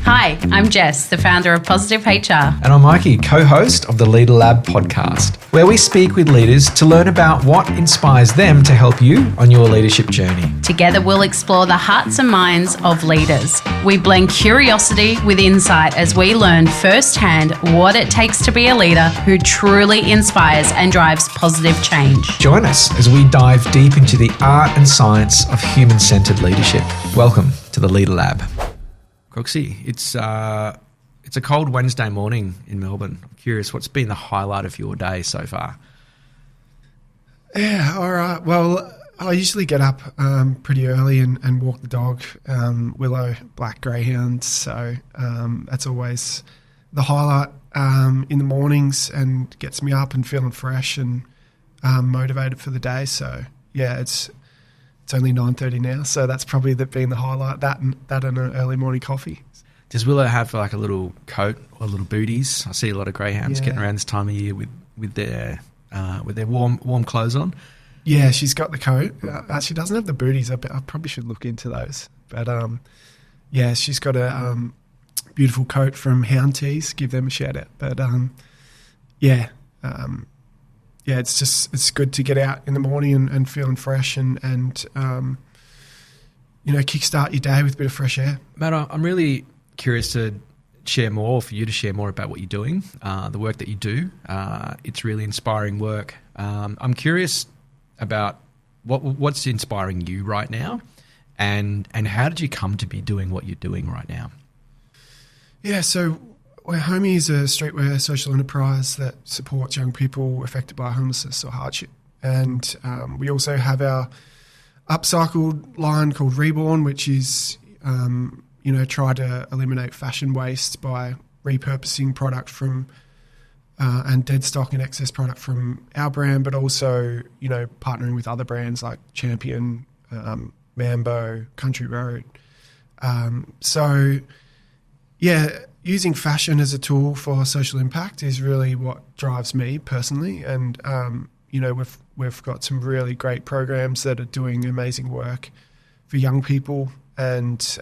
Hi, I'm Jess, the founder of Positive HR. And I'm Mikey, co-host of the Leadr Lab podcast, where we speak with leaders to learn about what inspires them to help you on your leadership journey. Together, we'll explore the hearts and minds of leaders. We blend curiosity with insight as we learn firsthand what it takes to be a leader who truly inspires and drives positive change. Join us as we dive deep into the art and science of human-centered leadership. Welcome to the Leadr Lab. Crooksy, it's a cold Wednesday morning in Melbourne. I'm curious, what's been the highlight of your day so far? Yeah, all right. Well, I usually get up pretty early and walk the dog, Willow, black greyhound. So that's always the highlight in the mornings and gets me up and feeling fresh and motivated for the day. So, yeah, it's only 9:30 now, so that's probably been the highlight, that and an early morning coffee. Does Willow have like a little coat or little booties? I see a lot of greyhounds getting around this time of year with their warm clothes on. Yeah, she's got the coat. She doesn't have the booties. I probably should look into those. But yeah, she's got a beautiful coat from Hound Tees. Give them a shout out. But yeah, it's good to get out in the morning and feeling fresh and kickstart your day with a bit of fresh air. Matt, I'm really curious to share more, for you to share more about what you're doing, the work that you do. It's really inspiring work. I'm curious about what's inspiring you right now, and how did you come to be doing what you're doing right now? Yeah, so HoMie is a streetwear social enterprise that supports young people affected by homelessness or hardship. And we also have our upcycled line called REBORN, which is, try to eliminate fashion waste by repurposing product from and dead stock and excess product from our brand, but also, partnering with other brands like Champion, Mambo, Country Road. Using fashion as a tool for social impact is really what drives me personally. And, we've got some really great programs that are doing amazing work for young people. And,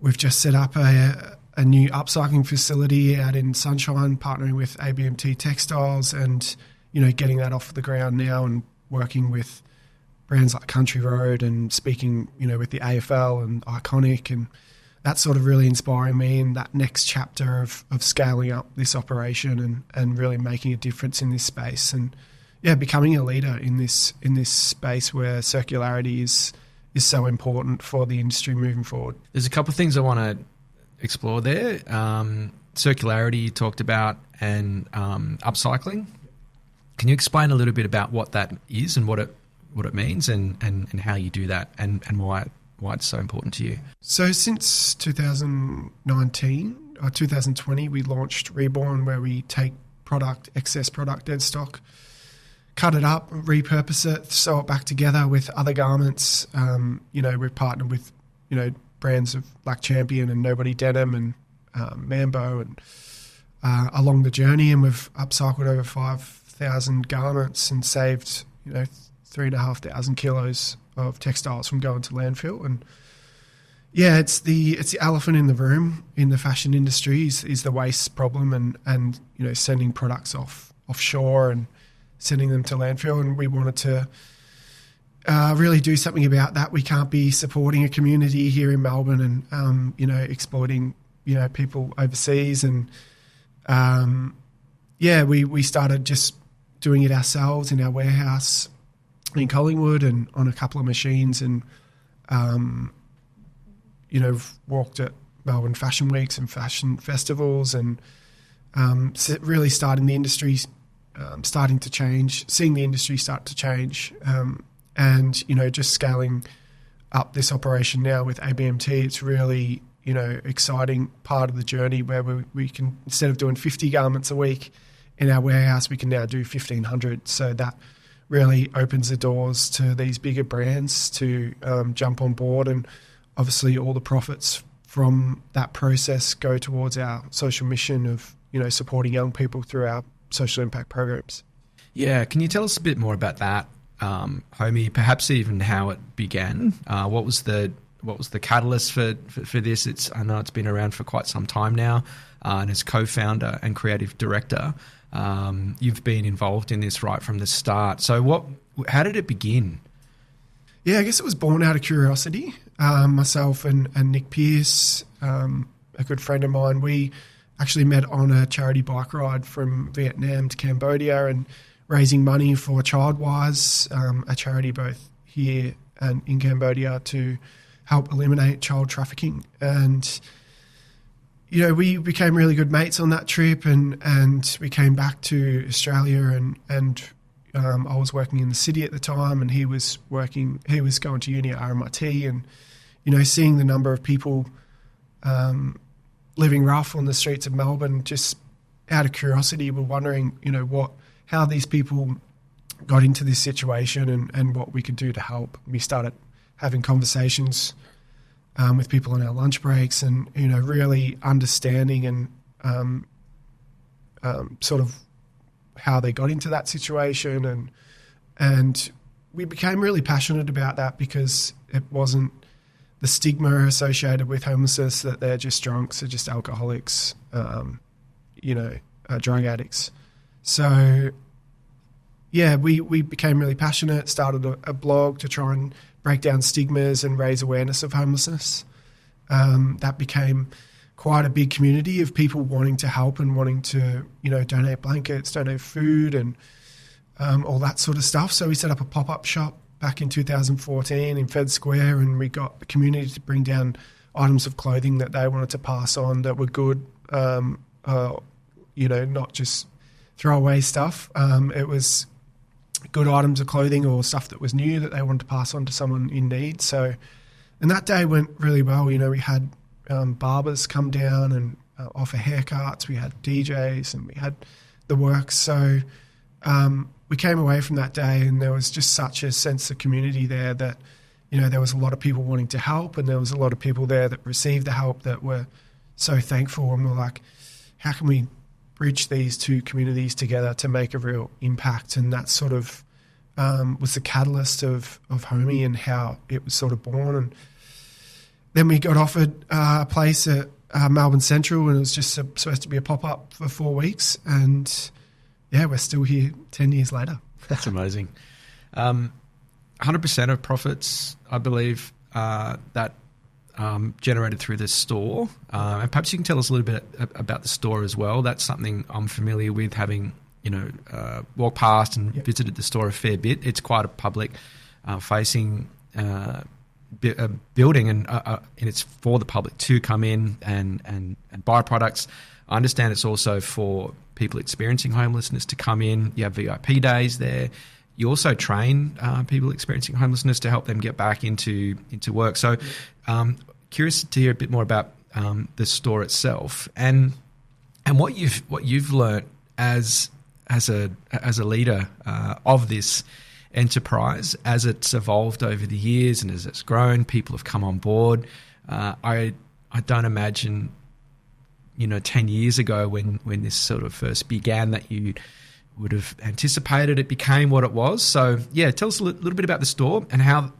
we've just set up a new upcycling facility out in Sunshine, partnering with ABMT Textiles and, getting that off the ground now and working with brands like Country Road and speaking, with the AFL and Iconic, and that's sort of really inspiring me in that next chapter of scaling up this operation and really making a difference in this space and, becoming a leader in this space where circularity is so important for the industry moving forward. There's a couple of things I want to explore there. Circularity you talked about, and upcycling. Can you explain a little bit about what that is and what it means and how you do that and why it's so important to you? So since 2019 or 2020, we launched REBORN, where we take excess product, dead stock, cut it up, repurpose it, sew it back together with other garments. We've partnered with, brands of like Champion and Nobody Denim and Mambo and along the journey, and we've upcycled over 5,000 garments and saved, 3,500 kilos of textiles from going to landfill. And it's the elephant in the room in the fashion industry is the waste problem and sending products offshore and sending them to landfill. And we wanted to really do something about that. We can't be supporting a community here in Melbourne and exploiting people overseas. And we started just doing it ourselves in our warehouse in Collingwood and on a couple of machines, and walked at Melbourne Fashion Weeks and fashion festivals, and really starting the industry starting to change, seeing the industry start to change, and just scaling up this operation now with ABMT. It's really exciting part of the journey where we can, instead of doing 50 garments a week in our warehouse, we can now do 1,500. So that really opens the doors to these bigger brands to jump on board, and obviously all the profits from that process go towards our social mission of supporting young people through our social impact programs. Yeah, can you tell us a bit more about that? HoMie, perhaps even how it began. What was the catalyst for this? I know it's been around for quite some time now, and as co-founder and creative director, you've been involved in this right from the start. So how did it begin? Yeah, I guess it was born out of curiosity. Myself and Nick Pierce, a good friend of mine, we actually met on a charity bike ride from Vietnam to Cambodia and raising money for Childwise, a charity both here and in Cambodia to help eliminate child trafficking. And, we became really good mates on that trip and we came back to Australia and I was working in the city at the time and he was going to uni at RMIT and, seeing the number of people living rough on the streets of Melbourne, just out of curiosity, we're wondering, how these people got into this situation and what we could do to help. We started having conversations with people on our lunch breaks and, really understanding and sort of how they got into that situation. And we became really passionate about that because it wasn't the stigma associated with homelessness that they're just drunks, they're just alcoholics, drug addicts. So, yeah, we became really passionate, started a blog to try and break down stigmas and raise awareness of homelessness. That became quite a big community of people wanting to help and wanting to, donate blankets, donate food and all that sort of stuff. So we set up a pop-up shop back in 2014 in Fed Square and we got the community to bring down items of clothing that they wanted to pass on that were good, not just throwaway stuff. It was good items of clothing or stuff that was new that they wanted to pass on to someone in need. So, and that day went really well. We had barbers come down and offer haircuts. We had DJs and we had the works. So we came away from that day and there was just such a sense of community there that, there was a lot of people wanting to help and there was a lot of people there that received the help that were so thankful and were like, how can we bridge these two communities together to make a real impact? And that sort of was the catalyst of HoMie and how it was sort of born. And then we got offered a place at Melbourne Central and it was just supposed to be a pop-up for 4 weeks. And, yeah, we're still here 10 years later. That's amazing. 100% of profits, I believe, that generated through the store. And perhaps you can tell us a little bit about the store as well. That's something I'm familiar with, having walked past and visited the store a fair bit. It's quite a public facing building and it's for the public to come in and buy products. I understand it's also for people experiencing homelessness to come in. You have VIP days there. You also train people experiencing homelessness to help them get back into work. So curious to hear a bit more about the store itself and what you've learnt as a leader of this enterprise as it's evolved over the years and as it's grown. People have come on board. I don't imagine 10 years ago when this sort of first began that you would have anticipated it became what it was. So, yeah, tell us a little bit about the store and how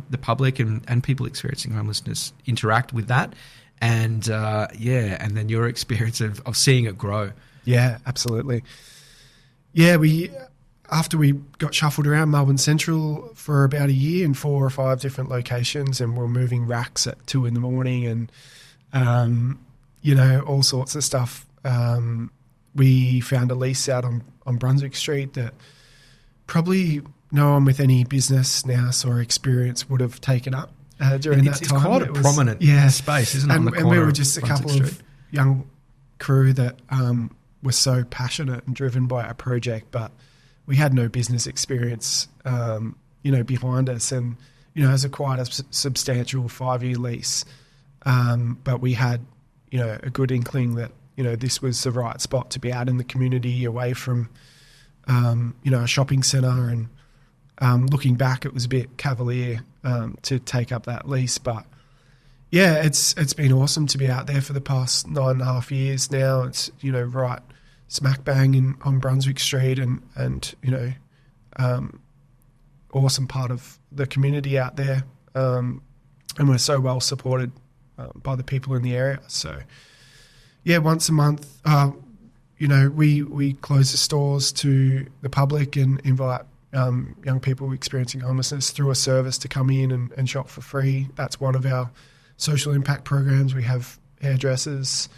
the public and people experiencing homelessness interact with that and, and then your experience of seeing it grow. Yeah, absolutely. Yeah, after we got shuffled around Melbourne Central for about a year in 4 or 5 different locations and we're moving racks at 2 a.m. and, all sorts of stuff. We found a lease out on Brunswick Street that probably no one with any business nous or experience would have taken up during that time. It's quite a prominent space, isn't it? And, on the corner we were just a couple Street. of young crew that were so passionate and driven by our project, but we had no business experience, behind us. And, it was quite a substantial 5-year lease. But we had, a good inkling that, this was the right spot to be out in the community away from, a shopping centre. And looking back, it was a bit cavalier to take up that lease. But, yeah, it's been awesome to be out there for the past 9.5 years now. It's, right smack bang on Brunswick Street and awesome part of the community out there, and we're so well supported by the people in the area. So, yeah, once a month, we close the stores to the public and invite young people experiencing homelessness through a service to come in and shop for free. That's one of our social impact programs. We have hairdressers,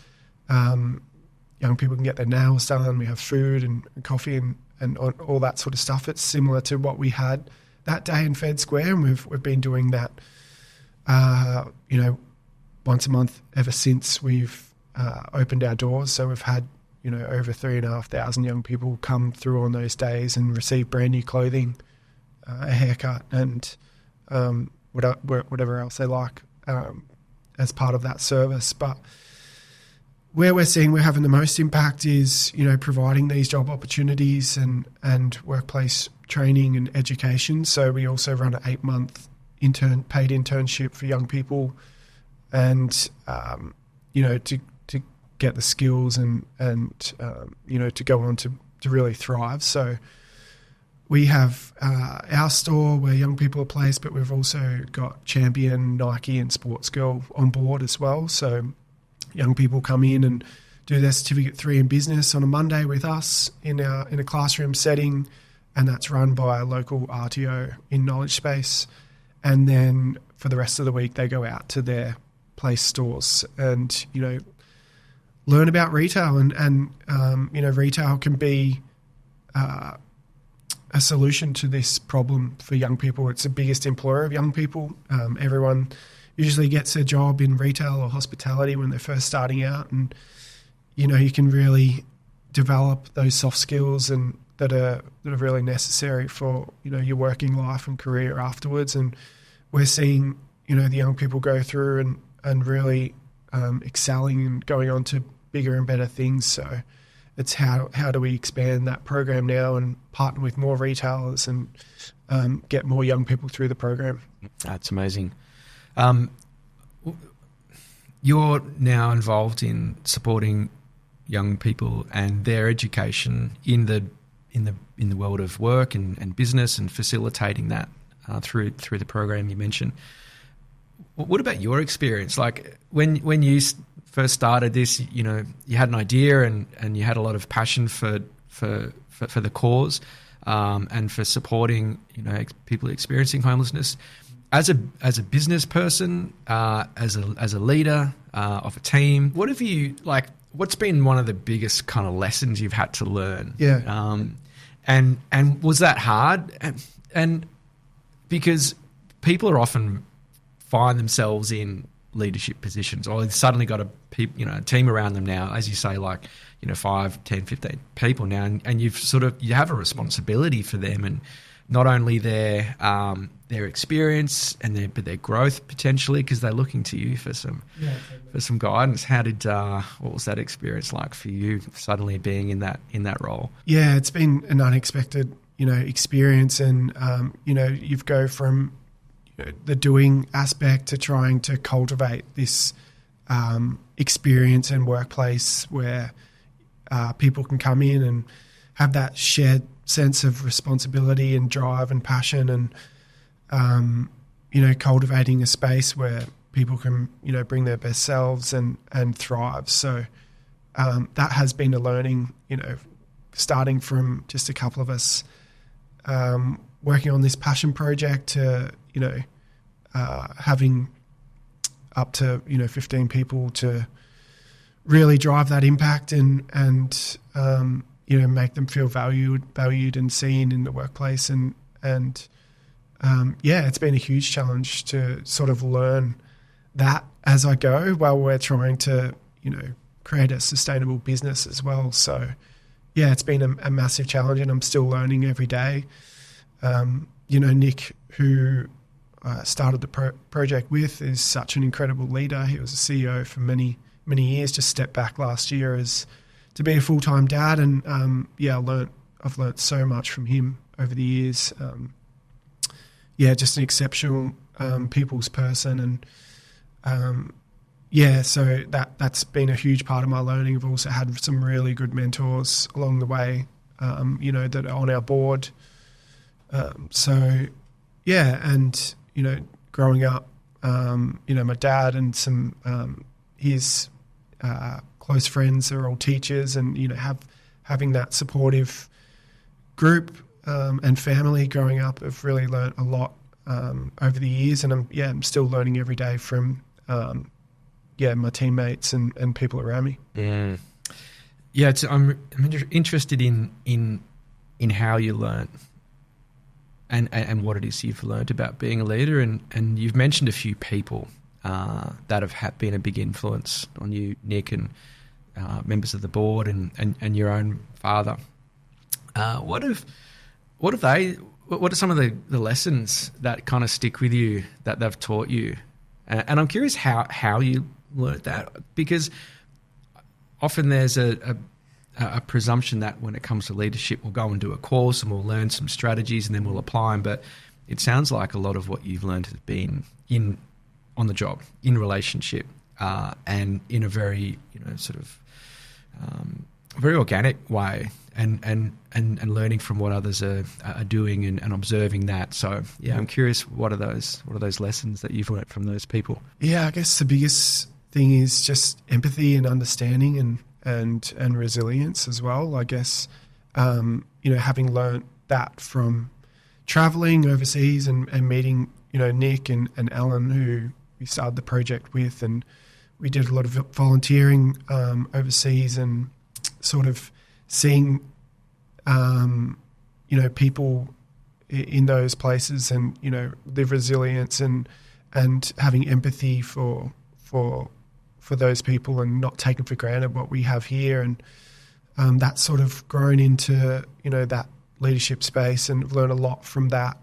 young people can get their nails done. We have food and coffee and all that sort of stuff. It's similar to what we had that day in Fed Square, and we've been doing that, once a month ever since we've opened our doors. So we've had over 3,500 young people come through on those days and receive brand new clothing, a haircut, and whatever else they like as part of that service. But where we're seeing we're having the most impact is, providing these job opportunities and workplace training and education. So we also run an 8-month paid internship for young people, and to get the skills and to go on to really thrive. So we have our store where young people are placed, but we've also got Champion, Nike and Sports Girl on board as well. So young people come in and do their Certificate 3 in business on a Monday with us in a classroom setting, and that's run by a local RTO in Knowledge Space. And then for the rest of the week, they go out to their place stores and, learn about retail. And retail can be a solution to this problem for young people. It's the biggest employer of young people. Everyone usually gets a job in retail or hospitality when they're first starting out, and you can really develop those soft skills and that are really necessary for your working life and career afterwards. And we're seeing the young people go through and really excelling and going on to bigger and better things. So it's how do we expand that program now and partner with more retailers and get more young people through the program. That's amazing. You're now involved in supporting young people and their education in the world of work and business, and facilitating that through the program you mentioned. What about your experience? Like when you first started this, you had an idea and you had a lot of passion for the cause, and for supporting people experiencing homelessness. As a business person, as a leader of a team, what's been one of the biggest kind of lessons you've had to learn? Yeah. And was that hard? And because people are often find themselves in leadership positions, or they've suddenly got a team around them now, as you say, 5, 10, 15 people now, and you have a responsibility for them, and not only their experience and their growth potentially, because they're looking to you for some guidance. What was that experience like for you, suddenly being in that role? Yeah, it's been an unexpected experience, and you go from the doing aspect to trying to cultivate this experience and workplace where people can come in and have that shared sense of responsibility and drive and passion, and cultivating a space where people can bring their best selves and thrive. So that has been a learning, starting from just a couple of us working on this passion project to having up to 15 people to really drive that impact and make them feel valued and seen in the workplace. And it's been a huge challenge to sort of learn that as I go while we're trying to, create a sustainable business as well. So, yeah, it's been a massive challenge, and I'm still learning every day. Nick, who I started the project with, is such an incredible leader. He was a CEO for many, many years, just stepped back last year to be a full-time dad, and I've learnt so much from him over the years. Just an exceptional people's person, and so that's been a huge part of my learning. I've also had some really good mentors along the way, that are on our board. and, growing up, my dad and some his close friends are all teachers, and, having that supportive group and family growing up, I've really learnt a lot over the years, and I'm still learning every day from my teammates and people around me. Yeah, I'm interested in how you learn and what it is you've learned about being a leader, and you've mentioned a few people that have been a big influence on you, Nick, and members of the board and your own father. What are some of the lessons that kind of stick with you that they've taught you? And I'm curious how you learned that, because often there's a presumption that when it comes to leadership, we'll go and do a course and we'll learn some strategies and then we'll apply them. But it sounds like a lot of what you've learned has been on the job, in relationship, and in a very very organic way, and learning from what others are doing and observing that. So I'm curious, what are those lessons that you've learned from those people? Yeah, I guess the biggest thing is just empathy and understanding and resilience as well. I guess having learnt that from traveling overseas and meeting Nick and Alan, who we started the project with, and we did a lot of volunteering overseas, and sort of seeing people in those places, and the resilience and having empathy for those people, and not taking for granted what we have here, and that's sort of grown into that leadership space, and learned a lot from that,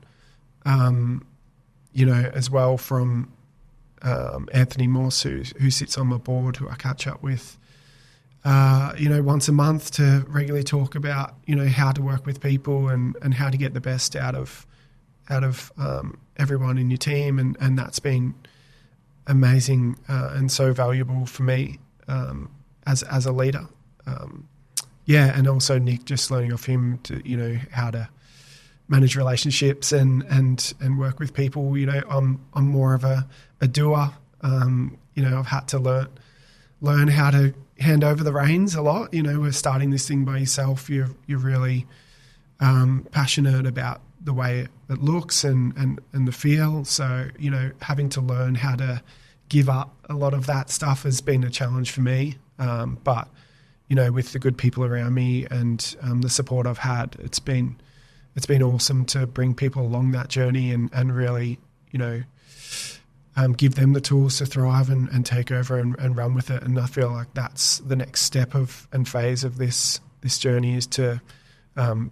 as well from Anthony Morse, who sits on my board, who I catch up with once a month to regularly talk about how to work with people and how to get the best out of everyone in your team, and that's been amazing and so valuable for me as a leader. And also Nick, just learning off him to how to manage relationships and work with people. I'm more of a doer. I've had to learn how to hand over the reins a lot. We're starting this thing by yourself. You're really passionate about the way it looks and the feel. So, having to learn how to give up a lot of that stuff has been a challenge for me. But, with the good people around me and the support I've had, it's been awesome to bring people along that journey and really, give them the tools to thrive and take over and run with it. And I feel like that's the next step and phase of this journey, is to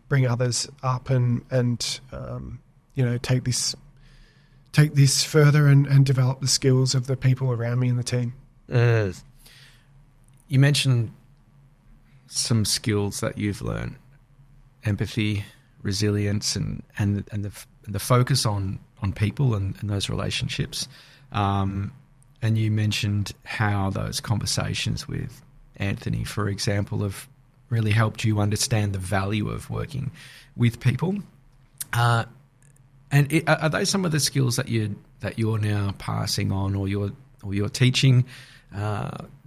bring others up and take this further and develop the skills of the people around me and the team. You mentioned some skills that you've learned: empathy, resilience, and the focus on people and those relationships. And you mentioned how those conversations with Anthony, for example, have really helped you understand the value of working with people. Are those some of the skills that you're now passing on, or you're teaching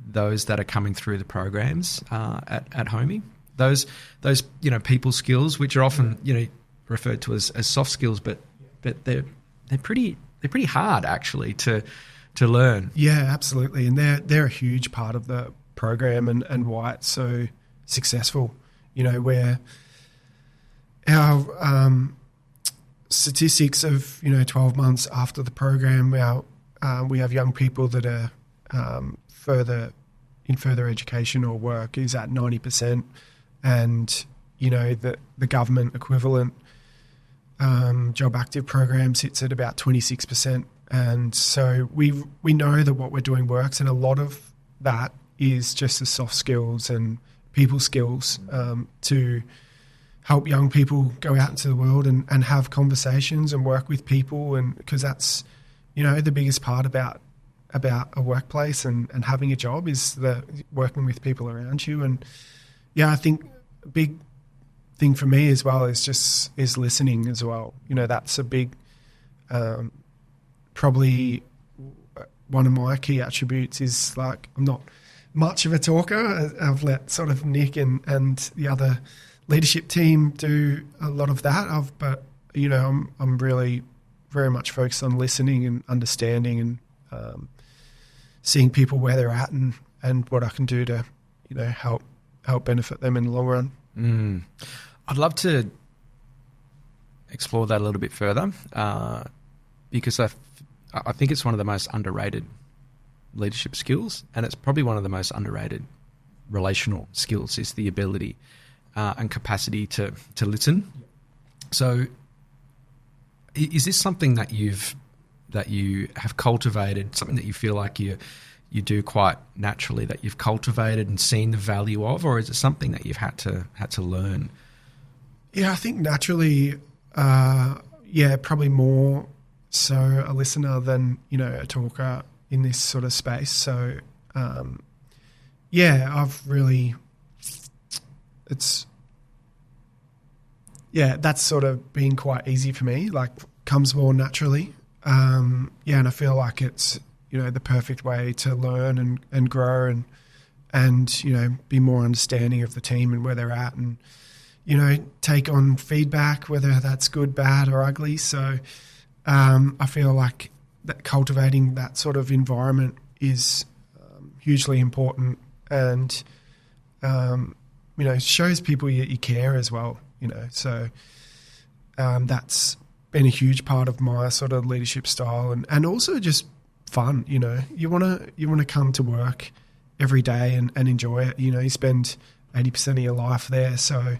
those that are coming through the programs at HoMie? Those people skills, which are often referred to as soft skills, but they're pretty hard actually to learn. Yeah, absolutely, and they're a huge part of the program and why it's so successful. Where our statistics of 12 months after the program, we have young people that are further education or work is at 90%, and the government equivalent job active program sits at about 26%. And so we know that what we're doing works, and a lot of that is just the soft skills and people skills to help young people go out into the world and have conversations and work with people, and because that's the biggest part about a workplace and having a job is the working with people around you. And I think a big thing for me as well is listening as well. That's a big probably one of my key attributes is like I'm not much of a talker. I've let sort of Nick and the other leadership team do a lot of that. But you know, I'm really very much focused on listening and understanding and seeing people where they're at and what I can do to, you know, help benefit them in the long run. I'd love to explore that a little bit further because I think it's one of the most underrated leadership skills, and it's probably one of the most underrated relational skills, is the ability and capacity to listen. So is this something that you have cultivated, something that you feel like you do quite naturally, that you've cultivated and seen the value of, or is it something that you've had to learn? Yeah, I think naturally, probably more so a listener than, you know, a talker in this sort of space. So, I've really, that's sort of been quite easy for me, like comes more naturally. And I feel like it's, you know, the perfect way to learn and grow and, you know, be more understanding of the team and where they're at and, you know, take on feedback, whether that's good, bad or ugly. So I feel like that cultivating that sort of environment is hugely important and, you know, shows people you care as well, you know. So that's been a huge part of my sort of leadership style and also just fun, you know. You want to come to work every day and enjoy it. You know, you spend 80% of your life there. So,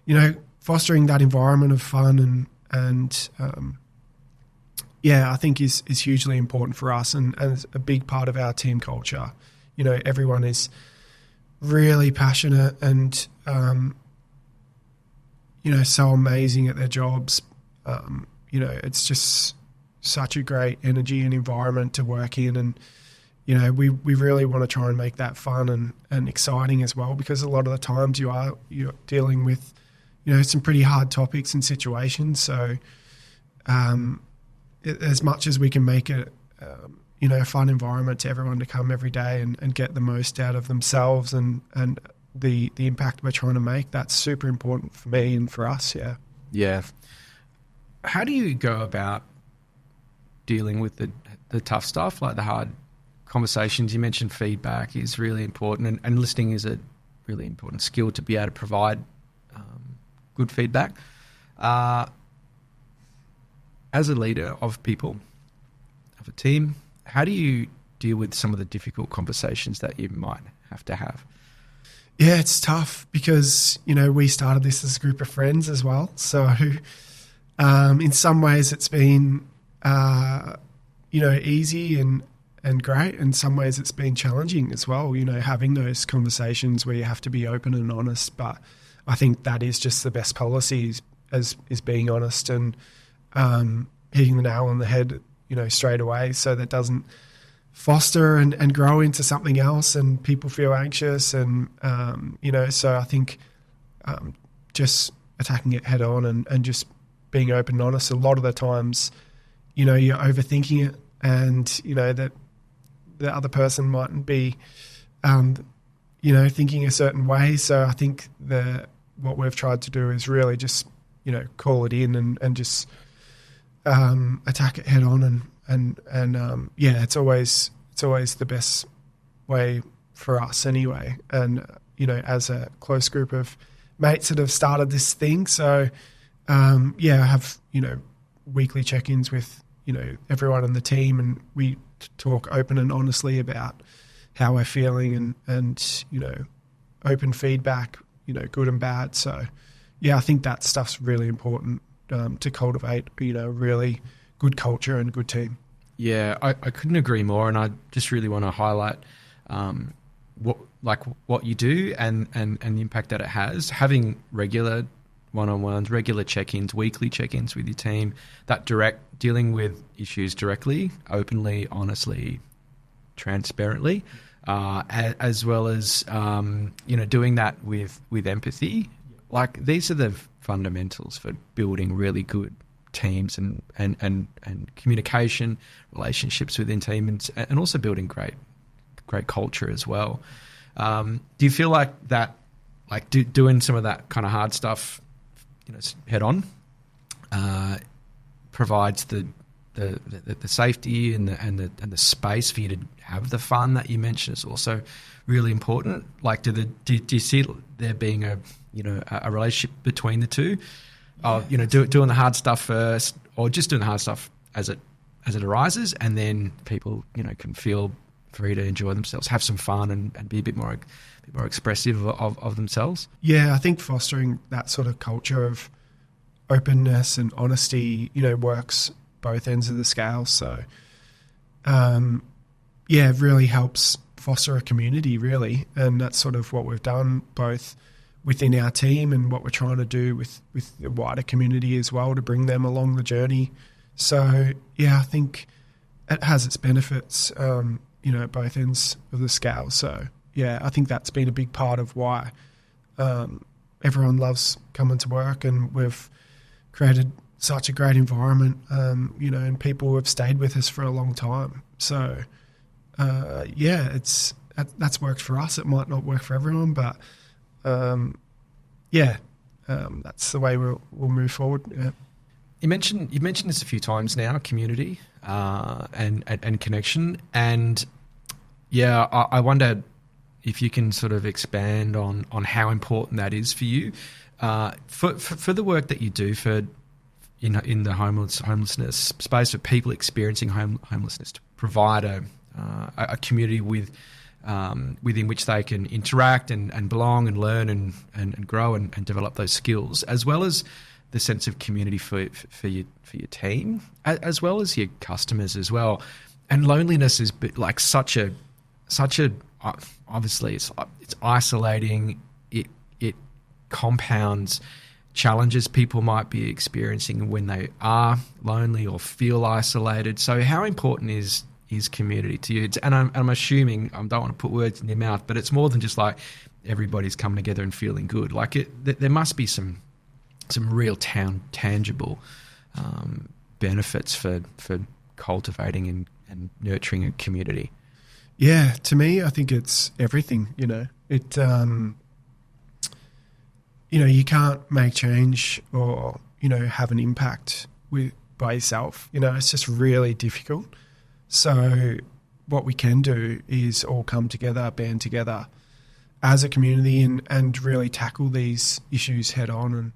you know, fostering that environment of fun and I think is hugely important for us and is a big part of our team culture. You know, everyone is really passionate and, you know, so amazing at their jobs. You know, it's just such a great energy and environment to work in. And, you know, we really want to try and make that fun and exciting as well, because a lot of the times you're dealing with, you know, some pretty hard topics and situations. So, as much as we can make it, you know, a fun environment to everyone to come every day and get the most out of themselves and the impact we're trying to make, that's super important for me and for us. Yeah. Yeah. How do you go about dealing with the tough stuff, like the hard conversations? You mentioned feedback is really important, and listening is a really important skill to be able to provide good feedback. As a leader of people, of a team, how do you deal with some of the difficult conversations that you might have to have? Yeah, it's tough because, you know, we started this as a group of friends as well. So in some ways it's been, you know, easy and great. In some ways it's been challenging as well, you know, having those conversations where you have to be open and honest. But I think that is just the best policy is being honest and hitting the nail on the head, you know, straight away, so that doesn't foster and grow into something else and people feel anxious and, you know, so I think just attacking it head on and just being open and honest. A lot of the times, you know, you're overthinking it and, you know, that the other person mightn't be, you know, thinking a certain way. So I think what we've tried to do is really just, you know, call it in and just attack it head on and it's always the best way for us anyway. And, you know, as a close group of mates that have started this thing. So, I have, you know, weekly check-ins with, you know, everyone in the team, and we talk open and honestly about how we're feeling and, you know, open feedback, you know, good and bad. So, yeah, I think that stuff's really important to cultivate, you know, really good culture and good team. Yeah, I couldn't agree more, and I just really want to highlight what you do and the impact that it has. Having regular one-on-ones, regular check-ins, weekly check-ins with your team, dealing with issues directly, openly, honestly, transparently, as well as you know, doing that with empathy. Like, these are the fundamentals for building really good teams and communication, relationships within teams, and also building great culture as well. Do you feel like that, like doing some of that kind of hard stuff, head on, provides the safety and the space for you to have the fun that you mentioned is also really important? Like, do you see there being a relationship between the two? Doing the hard stuff first, or just doing the hard stuff as it arises, and then people can feel free to enjoy themselves, have some fun, and be a bit more expressive of themselves. Yeah, I think fostering that sort of culture of openness and honesty, works both ends of the scale. So, it really helps foster a community, really, and that's sort of what we've done both within our team and what we're trying to do with the wider community as well, to bring them along the journey. So, I think it has its benefits, at both ends of the scale. So, I think that's been a big part of why everyone loves coming to work, and we've created such a great environment, and people have stayed with us for a long time. So, that's worked for us. It might not work for everyone, but that's the way we'll move forward. Yeah. You mentioned this a few times now, community and connection, and I wonder if you can sort of expand on how important that is for you, for the work that you do in the homelessness space, for people experiencing homelessness, to provide a community within which they can interact and belong and learn and grow and develop those skills, as well as the sense of community for your team, as well as your customers as well. And loneliness is like such a obviously it's isolating. It compounds challenges people might be experiencing when they are lonely or feel isolated. So how important is community to you? And I'm assuming, I don't want to put words in your mouth, but it's more than just like everybody's coming together and feeling good. Like there must be some real tangible benefits for cultivating and nurturing a community. Yeah, to me, I think it's everything. It you can't make change or have an impact by yourself. It's just really difficult. So what we can do is all come together, band together as a community and really tackle these issues head on.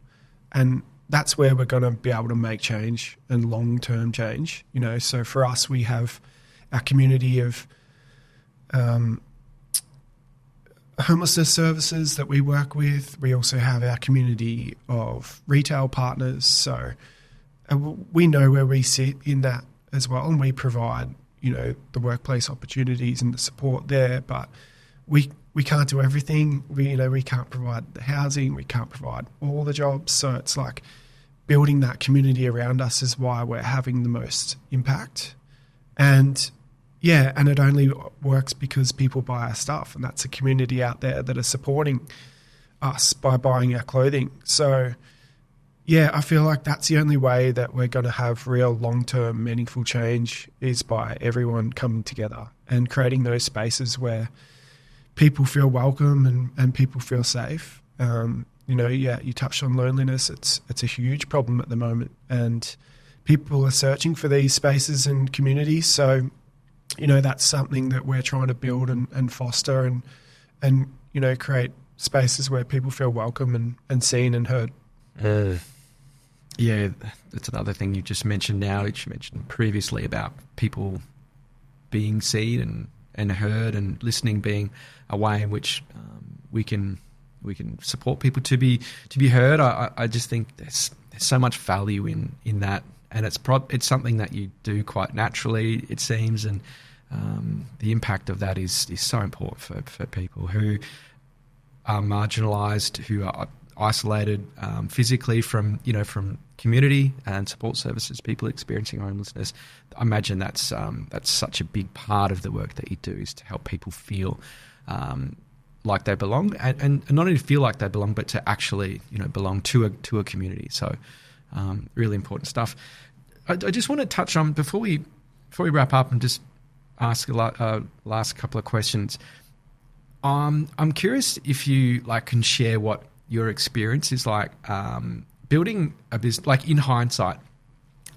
And that's where we're going to be able to make change and long-term change. So for us, we have our community of homelessness services that we work with. We also have our community of retail partners. So we know where we sit in that as well, and we provide the workplace opportunities and the support there, but we can't do everything. We can't provide the housing, we can't provide all the jobs. So it's like building that community around us is why we're having the most impact. And it only works because people buy our stuff, and that's a community out there that are supporting us by buying our clothing. So I feel like that's the only way that we're going to have real long-term meaningful change, is by everyone coming together and creating those spaces where people feel welcome and people feel safe. You touched on loneliness. It's a huge problem at the moment, and people are searching for these spaces and communities. So, that's something that we're trying to build and foster and create spaces where people feel welcome and seen and heard. That's another thing you just mentioned now, which you mentioned previously, about people being seen and heard, and listening being a way in which we can support people to be heard. I just think there's so much value in that, and it's something that you do quite naturally, it seems, and the impact of that is so important for people who are marginalised, who are isolated physically from community and support services, people experiencing homelessness. I imagine that's such a big part of the work that you do, is to help people feel like they belong, and not only feel like they belong, but to actually belong to a community. So Really important stuff. I just want to touch on, before we wrap up, and just ask last couple of questions. I'm curious if you can share what your experience is like building a business, like in hindsight,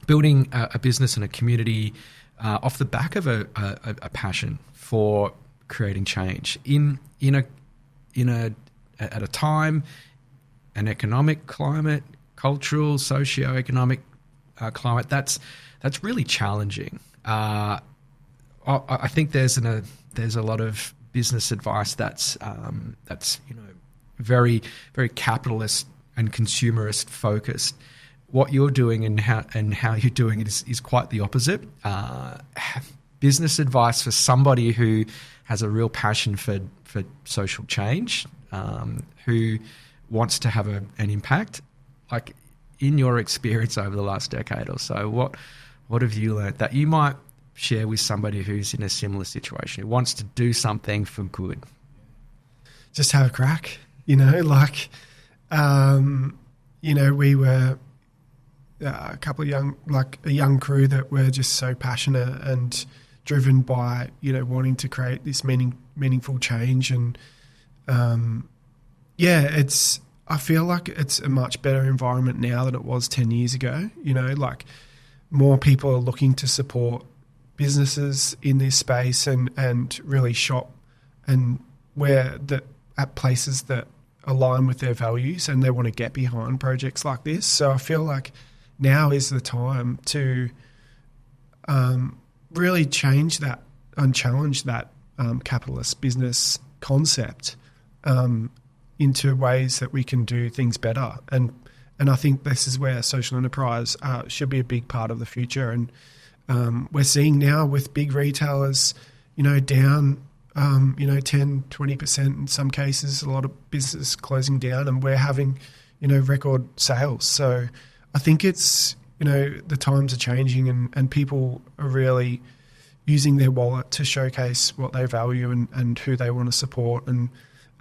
building a business and a community off the back of a passion for creating change at a time, an economic climate, cultural, socio-economic climate that's really challenging. I think there's a lot of business advice that's very, very capitalist and consumerist focused. What you're doing and how you're doing it is quite the opposite. Business advice for somebody who has a real passion for social change, who wants to have an impact. Like, in your experience over the last decade or so, what have you learned that you might share with somebody who's in a similar situation, who wants to do something for good? Just have a crack, we were a couple of a young crew that were just so passionate and driven by, wanting to create this meaningful change. And I feel like it's a much better environment now than it was 10 years ago. More people are looking to support businesses in this space and really shop and at places that align with their values, and they want to get behind projects like this. So I feel like now is the time to really change that and challenge that capitalist business concept into ways that we can do things better. And I think this is where social enterprise should be a big part of the future. And we're seeing now with big retailers, down 10-20% in some cases, a lot of business closing down, and we're having record sales. So I think it's the times are changing, and people are really using their wallet to showcase what they value and who they want to support. And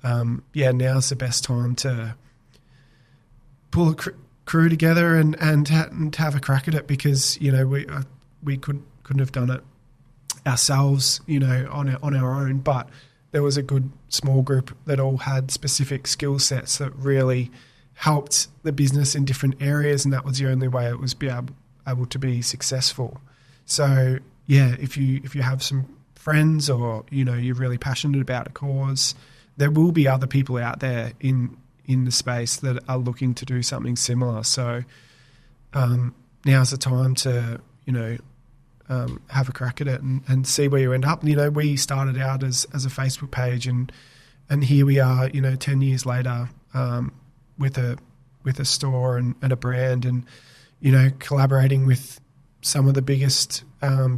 now's the best time to pull a crew together and have a crack at it, because we couldn't have done it ourselves, on our own, but there was a good small group that all had specific skill sets that really helped the business in different areas, and that was the only way it was able to be successful. So if you have some friends, or you're really passionate about a cause, there will be other people out there in the space that are looking to do something similar. So now's the time to have a crack at it and see where you end up. We started out as a Facebook page, and here we are 10 years later with a store and a brand, and collaborating with some of the biggest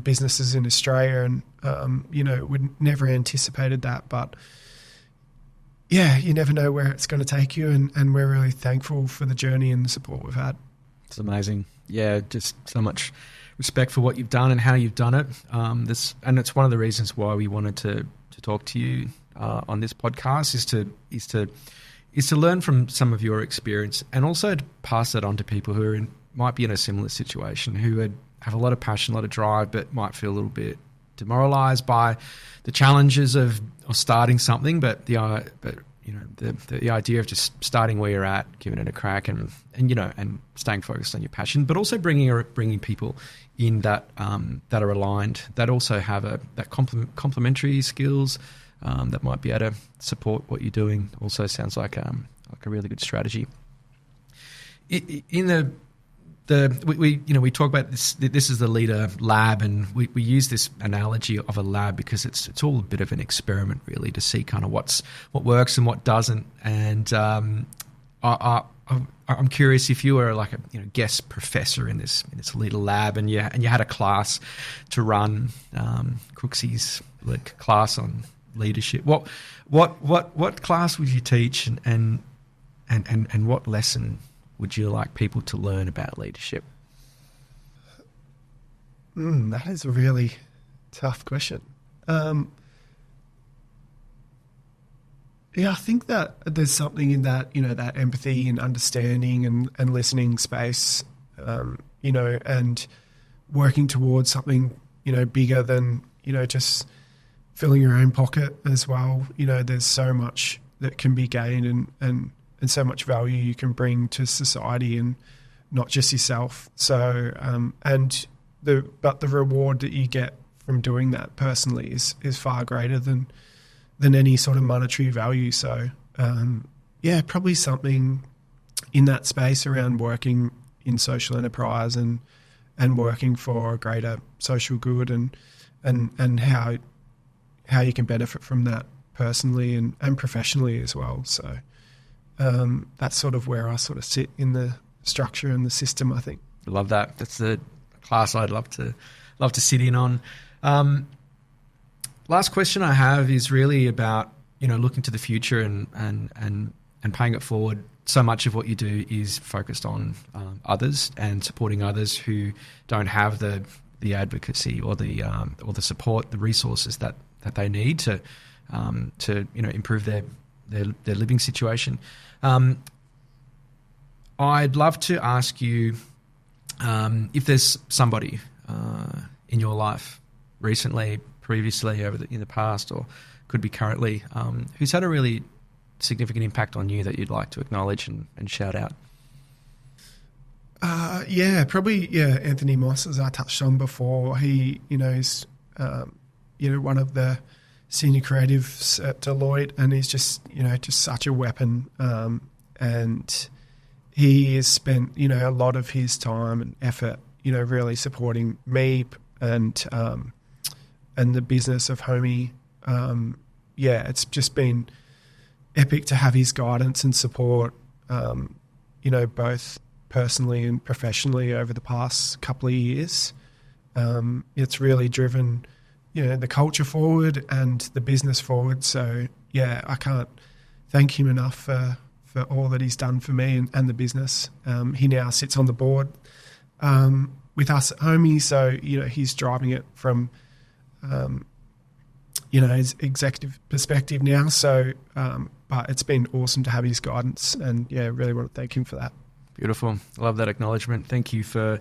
businesses in Australia, and we never anticipated that, but you never know where it's going to take you, and we're really thankful for the journey and the support we've had. It's amazing. Yeah, just so much respect for what you've done and how you've done it. And it's one of the reasons why we wanted to talk to you on this podcast, is to learn from some of your experience, and also to pass that on to people who might be in a similar situation, who have a lot of passion, a lot of drive, but might feel a little bit demoralized by the challenges of starting something, but the idea of just starting where you're at, giving it a crack, and staying focused on your passion, but also bringing people in that are aligned, that also have that complementary skills that might be able to support what you're doing. Also sounds like a really good strategy. We talk about this. This is the Leadr Lab, and we use this analogy of a lab because it's all a bit of an experiment, really, to see kind of what works and what doesn't. And I'm curious if you were like a guest professor in this Leadr Lab, and you had a class to run, Crook's class on leadership. What class would you teach, and what lesson would you like people to learn about leadership? That is a really tough question. I think that there's something in that, that empathy and understanding and listening space and working towards something, bigger than, just filling your own pocket as well. There's so much that can be gained and so much value you can bring to society and not just yourself. So, but the reward that you get from doing that personally is far greater than any sort of monetary value. So, probably something in that space around working in social enterprise and working for a greater social good and how you can benefit from that personally and professionally as well. So that's sort of where I sort of sit in the structure and the system, I think. Love that. That's the class I'd love to sit in on. Last question I have is really about, looking to the future and paying it forward. So much of what you do is focused on others and supporting others who don't have the advocacy or the support, the resources that they need to improve their living situation. I'd love to ask you if there's somebody in your life recently, previously, in the past, or could be currently, who's had a really significant impact on you that you'd like to acknowledge and shout out? Anthony Moss, as I touched on before. He, is one of the senior creatives at Deloitte, and he's just such a weapon. And he has spent, a lot of his time and effort, really supporting me and the business of HoMie. It's just been epic to have his guidance and support, both personally and professionally over the past couple of years. It's really driven, the culture forward and the business forward. So, I can't thank him enough for all that he's done for me and the business. He now sits on the board with us at HoMie. So, he's driving it from, his executive perspective now. So, but it's been awesome to have his guidance and, really want to thank him for that. Beautiful. I love that acknowledgement. Thank you for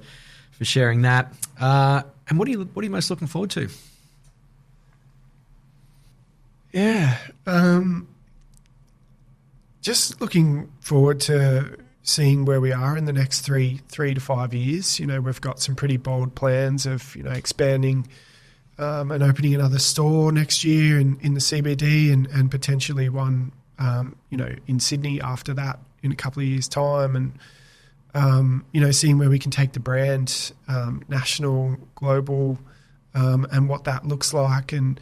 sharing that. And what are you most looking forward to? Just looking forward to seeing where we are in the next 3 to 5 years. We've got some pretty bold plans of, expanding and opening another store next year in the CBD and potentially one, in Sydney after that in a couple of years' time. And, seeing where we can take the brand, national, global, and what that looks like and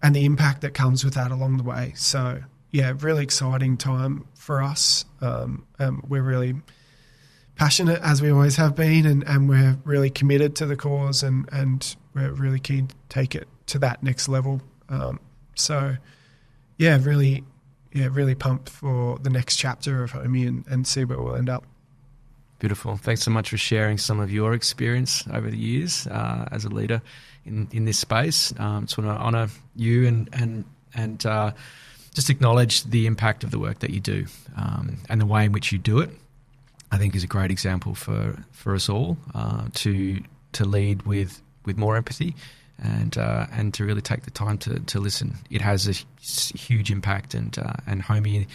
the impact that comes with that along the way. So, really exciting time for us. We're really passionate, as we always have been, and we're really committed to the cause and we're really keen to take it to that next level. Really pumped for the next chapter of HoMie and see where we'll end up. Beautiful. Thanks so much for sharing some of your experience over the years as a leader in this space. Just want to honour you and just acknowledge the impact of the work that you do and the way in which you do it. I think is a great example for us all to lead with more empathy and to really take the time to listen. It has a huge impact, and HoMie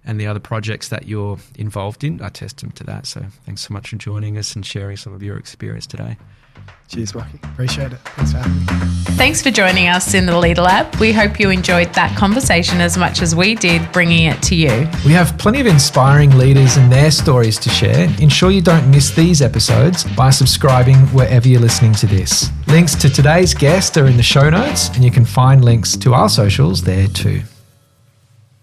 and the other projects that you're involved in are testament to that. So thanks so much for joining us and sharing some of your experience today. Cheers, Wacky. Appreciate it. Thanks for having me. Thanks for joining us in the Leadr Lab. We hope you enjoyed that conversation as much as we did bringing it to you. We have plenty of inspiring leaders and their stories to share. Ensure you don't miss these episodes by subscribing wherever you're listening to this. Links to today's guest are in the show notes, and you can find links to our socials there too.